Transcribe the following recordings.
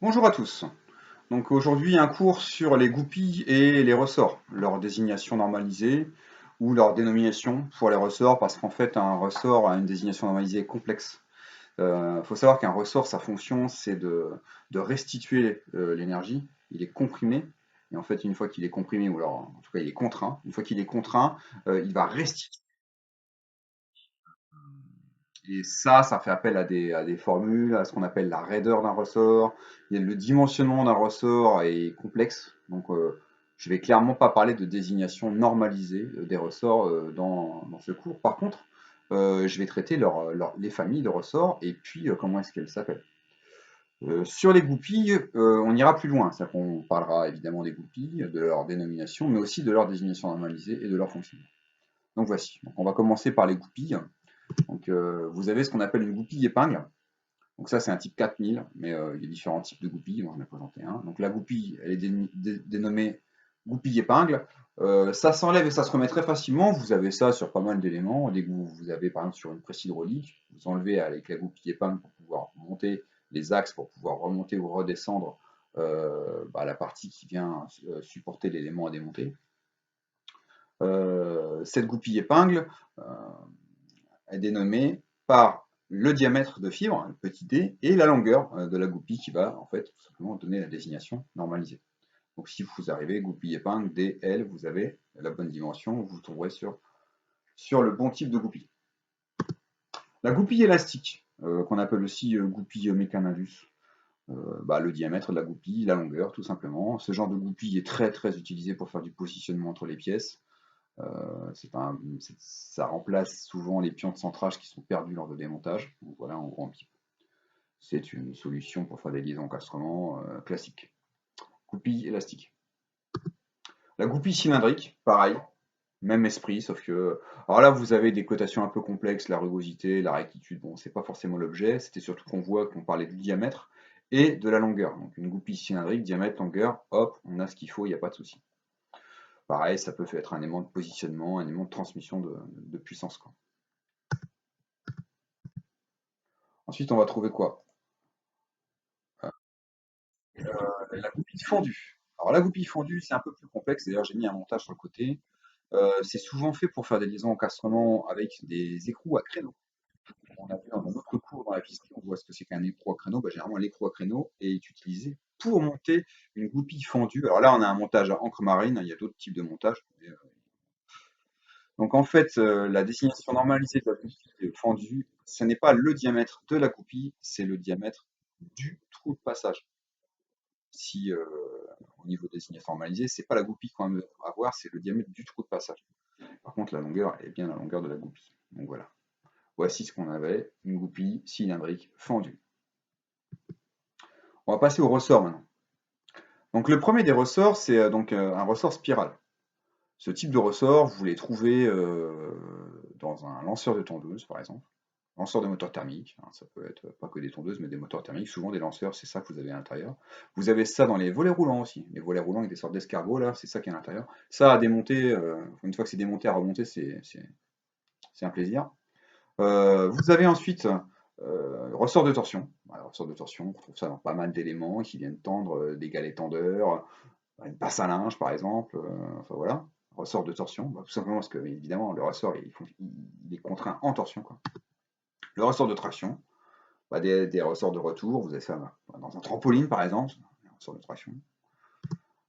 Bonjour à tous. Donc aujourd'hui un cours sur les goupilles et les ressorts, leur désignation normalisée ou leur dénomination pour les ressorts, parce qu'en fait un ressort a une désignation normalisée complexe. Il faut savoir qu'un ressort, sa fonction c'est de restituer l'énergie, il est comprimé, et en fait une fois qu'il est comprimé, ou alors en tout cas il est contraint, une fois qu'il est contraint, il va restituer. Et ça fait appel à des formules, à ce qu'on appelle la raideur d'un ressort. Le dimensionnement d'un ressort est complexe, donc je vais clairement pas parler de désignation normalisée des ressorts dans ce cours. Par contre, je vais traiter les familles de ressorts et puis comment est-ce qu'elles s'appellent. Sur les goupilles, on ira plus loin, c'est-à-dire qu'on parlera évidemment des goupilles, de leur dénomination, mais aussi de leur désignation normalisée et de leur fonctionnement. Donc voici, donc, on va commencer par les goupilles. Donc, vous avez ce qu'on appelle une goupille épingle. Donc ça, c'est un type 4000, mais il y a différents types de goupilles. Moi, j'en ai présenté un. Donc la goupille, elle est dénommée goupille épingle. Ça s'enlève et ça se remet très facilement. Vous avez ça sur pas mal d'éléments. Dès que vous avez, par exemple, sur une presse hydraulique, vous enlevez avec la goupille épingle pour pouvoir monter les axes, pour pouvoir remonter ou redescendre la partie qui vient supporter l'élément à démonter. Cette goupille épingle, euh, est dénommée par le diamètre de fibre, le petit d, et la longueur de la goupille qui va en fait tout simplement donner la désignation normalisée. Donc si vous arrivez goupille épingle DL, vous avez la bonne dimension, vous vous trouverez sur le bon type de goupille. La goupille élastique, qu'on appelle aussi goupille mécanalus, le diamètre de la goupille, la longueur tout simplement. Ce genre de goupille est très très utilisé pour faire du positionnement entre les pièces. Ça remplace souvent les pions de centrage qui sont perdus lors de démontage. Donc voilà en gros un petit peu. C'est une solution pour faire des liaisons encastrement classiques. Goupille élastique. La goupille cylindrique, pareil, même esprit, sauf que. Alors là, vous avez des cotations un peu complexes, la rugosité, la rectitude, bon, c'est pas forcément l'objet, c'était surtout qu'on voit qu'on parlait du diamètre et de la longueur. Donc une goupille cylindrique, diamètre, longueur, hop, on a ce qu'il faut, il n'y a pas de souci. Pareil, ça peut être un élément de positionnement, un élément de transmission de puissance, quoi. Ensuite, on va trouver quoi? La goupille fondue. Alors la goupille fondue, c'est un peu plus complexe, d'ailleurs j'ai mis un montage sur le côté. C'est souvent fait pour faire des liaisons encastrement avec des écrous à créneau. On a vu dans un autre cours dans la physique, on voit ce que c'est qu'un écrou à créneau. Généralement, l'écrou à créneau est utilisé pour monter une goupille fendue. Alors là, on a un montage à encre marine, il y a d'autres types de montages. Donc en fait, la désignation normalisée de la goupille fendue, ce n'est pas le diamètre de la goupille, c'est le diamètre du trou de passage. Si au niveau désignation normalisée, c'est pas la goupille qu'on va avoir, c'est le diamètre du trou de passage. Par contre, la longueur est bien la longueur de la goupille. Donc voilà. Voici ce qu'on avait, une goupille cylindrique fendue. On va passer au ressort maintenant. Donc le premier des ressorts, c'est un ressort spirale. Ce type de ressort, vous les trouvez dans un lanceur de tondeuse, par exemple. Lanceur de moteur thermique, hein, ça peut être pas que des tondeuses, mais des moteurs thermiques. Souvent des lanceurs, c'est ça que vous avez à l'intérieur. Vous avez ça dans les volets roulants aussi. Les volets roulants avec des sortes d'escargots, là, c'est ça qui est à l'intérieur. Ça à démonter, une fois que c'est démonté à remonter, c'est un plaisir. Vous avez ensuite ressort de torsion. Voilà, ressort de torsion, on retrouve ça dans pas mal d'éléments qui viennent tendre des galets tendeurs, une passe à linge par exemple. Enfin voilà, ressort de torsion, tout simplement parce que évidemment le ressort il est contraint en torsion, quoi. Le ressort de traction, des ressorts de retour, vous avez ça dans un trampoline par exemple, un ressort de traction.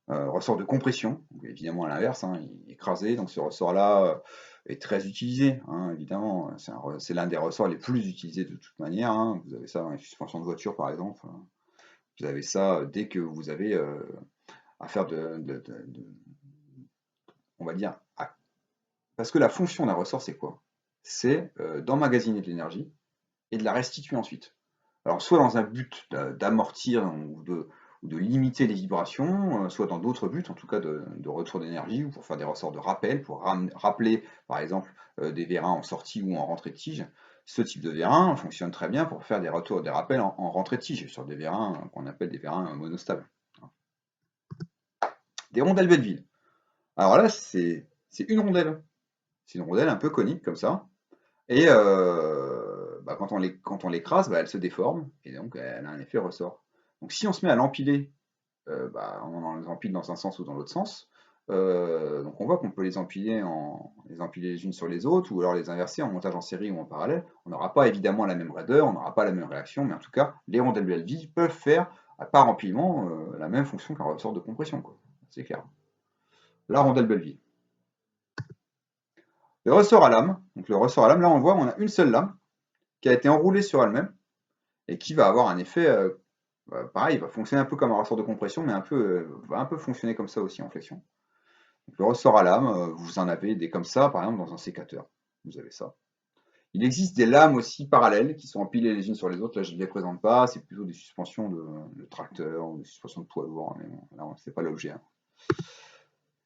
Ressort de compression, donc évidemment à l'inverse, hein, il est écrasé, donc ce ressort-là est très utilisé, hein, évidemment, c'est l'un des ressorts les plus utilisés de toute manière, hein. Vous avez ça dans les suspensions de voiture par exemple, vous avez ça dès que vous avez à faire on va dire, parce que la fonction d'un ressort c'est quoi? C'est d'emmagasiner de l'énergie et de la restituer ensuite. Alors soit dans un but d'amortir ou de limiter les vibrations, soit dans d'autres buts, en tout cas de retour d'énergie, ou pour faire des ressorts de rappel, pour rappeler par exemple des vérins en sortie ou en rentrée de tige. Ce type de vérin fonctionne très bien pour faire des retours, des rappels en rentrée de tige, sur des vérins qu'on appelle des vérins monostables. Des rondelles Belleville. Alors là, c'est une rondelle. C'est une rondelle un peu conique comme ça. Et quand on l'écrase, elle se déforme, et donc elle a un effet ressort. Donc si on se met à l'empiler, on les empile dans un sens ou dans l'autre sens. Donc on voit qu'on peut les empiler les unes sur les autres, ou alors les inverser en montage en série ou en parallèle. On n'aura pas évidemment la même raideur, on n'aura pas la même réaction, mais en tout cas, les rondelles Belleville peuvent faire, par empilement, la même fonction qu'un ressort de compression, quoi. C'est clair. La rondelle Belleville. Le ressort à lame, donc le ressort à lame, là on voit, on a une seule lame qui a été enroulée sur elle-même et qui va avoir un effet, pareil, il va fonctionner un peu comme un ressort de compression, mais va un peu fonctionner comme ça aussi en flexion. Donc, le ressort à lame, vous en avez des comme ça, par exemple dans un sécateur. Vous avez ça. Il existe des lames aussi parallèles qui sont empilées les unes sur les autres. Là, je ne les présente pas, c'est plutôt des suspensions de tracteur ou des suspensions de poids lourd, mais bon, là, c'est pas l'objet, hein.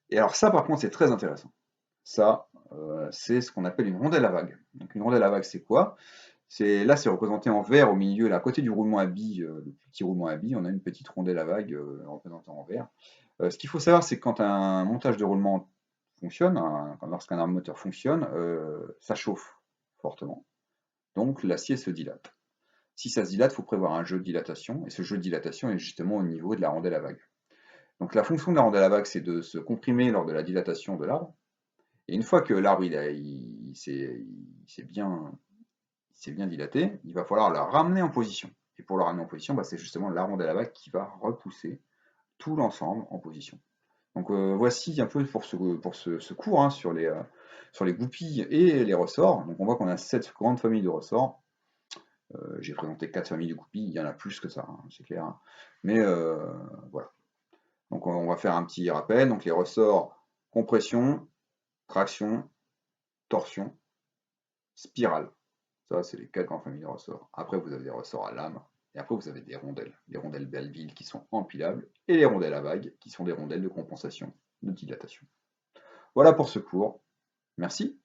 Et alors ça, par contre, c'est très intéressant. Ça, c'est ce qu'on appelle une rondelle à vague. Donc une rondelle à vague, c'est quoi? Là, c'est représenté en vert au milieu, là, à côté du roulement à billes, le petit roulement à billes, on a une petite rondelle à vague représentée en vert. Ce qu'il faut savoir, c'est que quand un montage de roulement fonctionne, lorsqu'un arme moteur fonctionne, ça chauffe fortement. Donc l'acier se dilate. Si ça se dilate, il faut prévoir un jeu de dilatation, et ce jeu de dilatation est justement au niveau de la rondelle à vague. Donc la fonction de la rondelle à vague, c'est de se comprimer lors de la dilatation de l'arbre. Et une fois que l'arbre s'est bien dilaté, il va falloir la ramener en position. Et pour la ramener en position, c'est justement la rondelle à vague qui va repousser tout l'ensemble en position. Donc voici un peu pour ce cours, hein, sur les goupilles et les ressorts. Donc on voit qu'on a 7 grandes familles de ressorts. J'ai présenté 4 familles de goupilles, il y en a plus que ça, hein, c'est clair, hein. Mais voilà. Donc on va faire un petit rappel. Donc les ressorts compression, traction, torsion, spirale. Ça, c'est les 4 grandes familles de ressorts. Après, vous avez des ressorts à lame. Et après, vous avez des rondelles. Les rondelles Belleville qui sont empilables. Et les rondelles à vague qui sont des rondelles de compensation, de dilatation. Voilà pour ce cours. Merci.